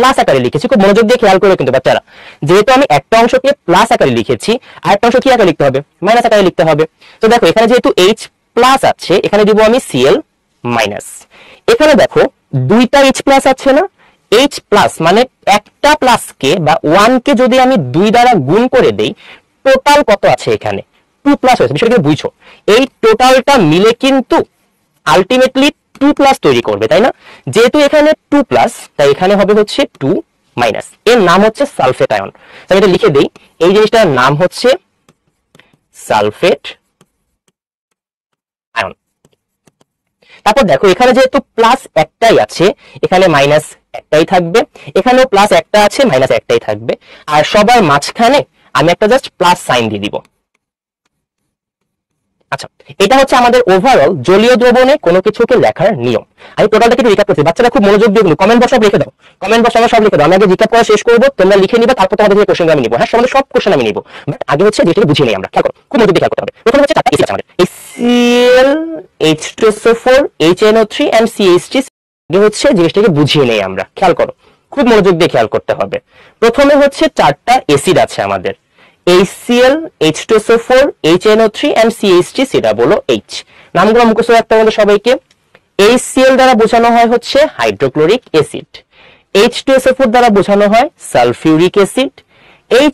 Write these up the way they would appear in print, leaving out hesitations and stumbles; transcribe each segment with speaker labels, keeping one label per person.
Speaker 1: Plus আকারে লিখেছি, খুব মনোযোগ দিয়ে খেয়াল করে কিন্তু বাচ্চারা, যেহেতু আমি একটা অংশকে প্লাস আকারে লিখেছি আর একটা অংশ কি আকারে লিখতে হবে, মাইনাস আকারে লিখতে হবে। তো দেখো এখানে যেহেতু এইচ প্লাস আছে, এখানে দিব আমি সিএল মাইনাস। এখানে দেখো দুইটা এইচ প্লাস আছে না, এইচ প্লাস মানে একটা প্লাস কে বা 1 কে যদি আমি 2 দ্বারা গুণ করে দেই, টোটাল কত আছে এখানে 2 প্লাস হয়েছে। বিষয়টা বুঝছো, এই টোটালটা মিলে কিন্তু আলটিমেটলি 2 প্লাস তৈরি করবে, তাই না? যেহেতু এখানে 2 প্লাস, তাই এখানে হবে হচ্ছে 2 মাইনাস। এর নাম হচ্ছে সালফেট আয়ন। তাই এটা লিখে দেই, এই জিনিসটার নাম হচ্ছে সালফেট আয়ন। তারপর দেখো এখানে যেহেতু প্লাস একটাই আছে, এখানে মাইনাস একটাই থাকবে, এখানেও প্লাস একটা আছে, মাইনাস একটাই থাকবে, আর সবার মাঝখানে আমি একটা জাস্ট প্লাস সাইন দিয়ে দিব। আচ্ছা, এটা হচ্ছে আমাদের ওভারঅল জলীয় দ্রবণে কোনো কিছুকে লেখার নিয়ম। আমি টোটালটাকে রিক্যাপ করছি, বাচ্চারা খুব মনোযোগ দিয়ে কমেন্ট বক্সে লিখে দাও, কমেন্ট বক্সে সব লিখে দাও। আমি আগে রিক্যাপ করা শেষ করবো, তোমরা লিখে নিবা, তারপর তোমাদের থেকে কোশ্চেন আমি নিব। হ্যাঁ, সমাধান সব কোশ্চেন আমি নিব, বাট আগে হচ্ছে যেটাকে বুঝিয়ে নেই আমরা। খেয়াল করো, খুব মনোযোগ দিয়ে খেয়াল করতে হবে। প্রথমে হচ্ছে চারটা এসি আছে আমাদের, HCl, H2SO4, HNO3 and CH3। আগে হচ্ছে জিনিসটাকে বুঝিয়ে নেই আমরা, খেয়াল করো, খুব মনোযোগ দিয়ে খেয়াল করতে হবে। প্রথমে হচ্ছে চারটা অ্যাসিড আছে আমাদের, HCl, H2SO4, HNO3 and CH3 সেটা বলো H। নামগুলো মুখস্থ রাখতে হবে সবাইকে। HCl দ্বারা বোঝানো হয় হচ্ছে হাইড্রোক্লোরিক অ্যাসিড, H2SO4 দ্বারা বোঝানো হয় সালফিউরিক অ্যাসিড,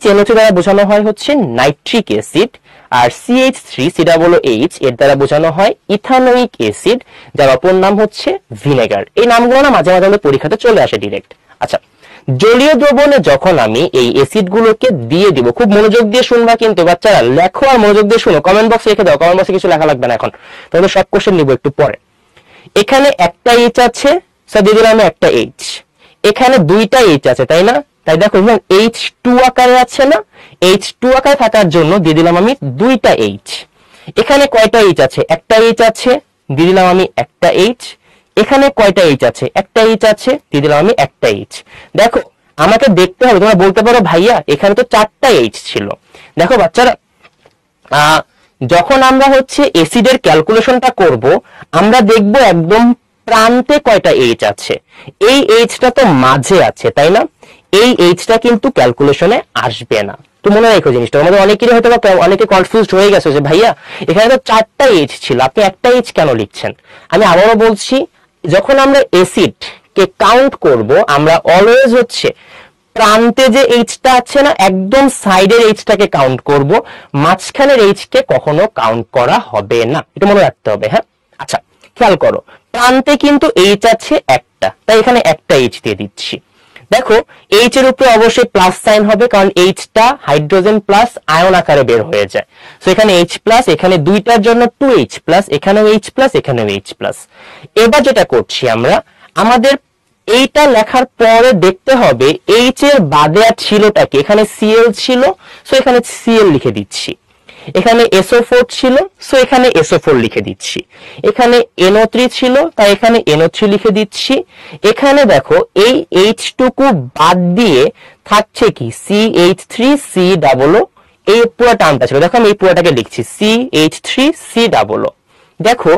Speaker 1: HNO3 দ্বারা বোঝানো হয় হচ্ছে নাইট্রিক অ্যাসিড, আর CH3 সেটা বলো H, এর দ্বারা বোঝানো হয় ইথানোয়িক অ্যাসিড, যার অপর নাম হচ্ছে ভিনেগার। এই নামগুলো না মাঝে মাঝে আমাদের পরীক্ষাতে চলে আসে ডিরেক্ট। আচ্ছা, জলীয় দ্রবণে যখন আমি এই অ্যাসিড গুলোকে দিয়ে দিব, খুব মনোযোগ দিয়ে শুনবা কিন্তু বাচ্চারা, লেখো আর মনোযোগ দিয়ে শুনো। কমেন্ট বক্সে রেখে দাও, কমেন্ট বক্সে কিছু লেখা লাগবে না এখন, তাহলে সব কোশ্চেন নিব একটু পরে। এখানে একটা এইচ আছে, স্যার দিয়ে দিলাম একটা এইচ। এখানে দুইটা এইচ আছে, তাই না? তাই দেখো H2 আকারে আছে না, H2 আকারে থাকার জন্য দিয়ে দিলাম আমি দুইটা এইচ। এখানে কয়টা এইচ আছে? একটা এইচ আছে, দিয়ে দিলাম আমি একটা এইচ। এখানে কয়টা এইচ আছে? একটা এইচ আছে, দিয়ে দিলাম আমি একটা এইচ। দেখো আমাকে দেখতে হবে, তোমরা বলতে পারো ভাইয়া এখানে তো চারটা এইচ ছিল। দেখো বাচ্চারা, যখন আমরা হচ্ছে অ্যাসিডের ক্যালকুলেশনটা করব, আমরা দেখব একদম প্রান্তে কয়টা এইচ আছে। এই এইচটা তো মাঝে আছে, তাই না? এই এইচটা কিন্তু ক্যালকুলেশনে আসবে না। তো মনে রাখো জিনিসটা, আমাদের অনেকেরই হয়তো অনেকে কনফিউজড হয়ে গেছে যে ভাইয়া এখানে তো চারটা এইচ ছিল, আপনি একটা এইচ কেন লিখছেন? আমি আবারও বলছি, যখন আমরা অ্যাসিড কে কাউন্ট করব, আমরা অলওয়েজ হচ্ছে প্রান্তে যে এইচটা আছে না, একদম সাইডের এইচটাকে কাউন্ট করব, মাঝখানের এইচ কে কখনো কাউন্ট করা হবে না। এটা মনে রাখতে হবে। হ্যাঁ, আচ্ছা খেয়াল করো, প্রান্তে কিন্তু এইচ আছে একটা, তাই এখানে একটা এইচ দিয়ে দিচ্ছি। দেখো এইচ এর উপরে অবশ্যই প্লাস সাইন হবে, কারণ এইচটা হাইড্রোজেন প্লাস আয়ন আকারে বের হয়ে যায়। সো এখানে এইচ প্লাস, এখানে দুইটার জন্য 2H প্লাস, এখানেও এইচ প্লাস, এখানেও এইচ প্লাস। এবার যেটা করছি আমরা, আমাদের এইটা লেখার পরে দেখতে হবে এইচ এর বাদে আর ছিলটা কি। এখানে Cl ছিল, সো এখানে Cl লিখে দিচ্ছি। এখানে SO4 ছিল, সো এখানে SO4 লিখে দিচ্ছি। এখানে NO3 ছিল, তাই এখানে NO3 লিখে দিচ্ছি। এখানে দেখো এই H টুকু বাদ দিয়ে থাকছে কি CH3COO, এই পুরো টার্মটা ছিল। দেখো আমি এই পুরোটাকে লিখছি CH3COO। দেখো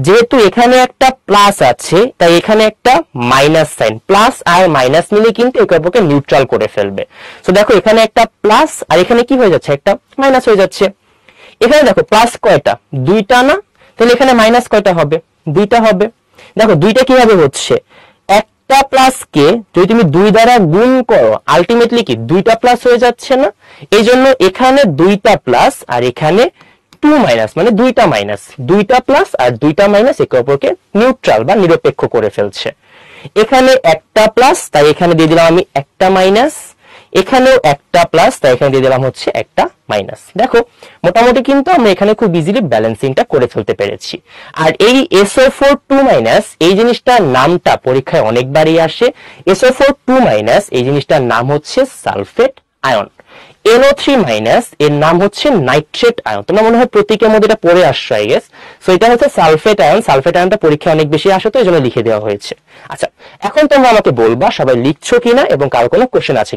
Speaker 1: যেহেতু এখানে একটা প্লাস আছে, তাই এখানে একটা মাইনাস সাইন, প্লাস আর মাইনাস মিলে কিন্তু একে অপরকে নিউট্রাল করে ফেলবে। সো দেখো এখানে একটা প্লাস আর এখানে কি হয়ে যাচ্ছে, একটা মাইনাস হয়ে যাচ্ছে। এখানে দেখো প্লাস কয়টা, দুইটা না, তাহলে এখানে মাইনাস কয়টা হবে, দুইটা হবে। দেখো দুইটা কিভাবে হচ্ছে, একটা প্লাস কে যদি তুমি 2 দ্বারা গুণ করো, আলটিমেটলি কি দুইটা প্লাস হয়ে যাচ্ছে না? এই জন্য এখানে দুইটা প্লাস আর এখানে 2 মাইনাস, মানে দুইটা মাইনাস, দুইটা প্লাস আর দুইটা মাইনাস একে অপরকে নিউট্রাল বা নিরপেক্ষ করে ফেলছে। এখানে একটা প্লাস, তাই এখানে দিয়ে দিলাম আমি একটা মাইনাস। এখানেও একটা প্লাস, তাই এখানে দিয়ে দিলাম হচ্ছে একটা মাইনাস। দেখো মোটামুটি কিন্তু আমরা এখানে খুব ইজিলি ব্যালেন্সিংটা করে ফেলতে পেরেছি। আর এই SO4 2 মাইনাস এই জিনিসটার নামটা পরীক্ষায় অনেকবারই আসে। SO4 2 মাইনাস এই জিনিসটার নাম হচ্ছে সালফেট আয়ন। NO3 মাইনাস এর নাম হচ্ছে নাইট্রেট আয়ন। তোমরা মনে হয় প্রতীকের মধ্যে এটা পড়ে আসছো আই গেস। সো এটা হচ্ছে সালফেট আয়ন। সালফেট আয়নটা পরীক্ষায় অনেক বেশি আসে, তো এই জন্য লিখে দেওয়া হয়েছে। আচ্ছা, এখন তোমরা আমাকে বলবা সবাই লিখছো কিনা এবং কারো কোনো কোশ্চেন আছে কিনা।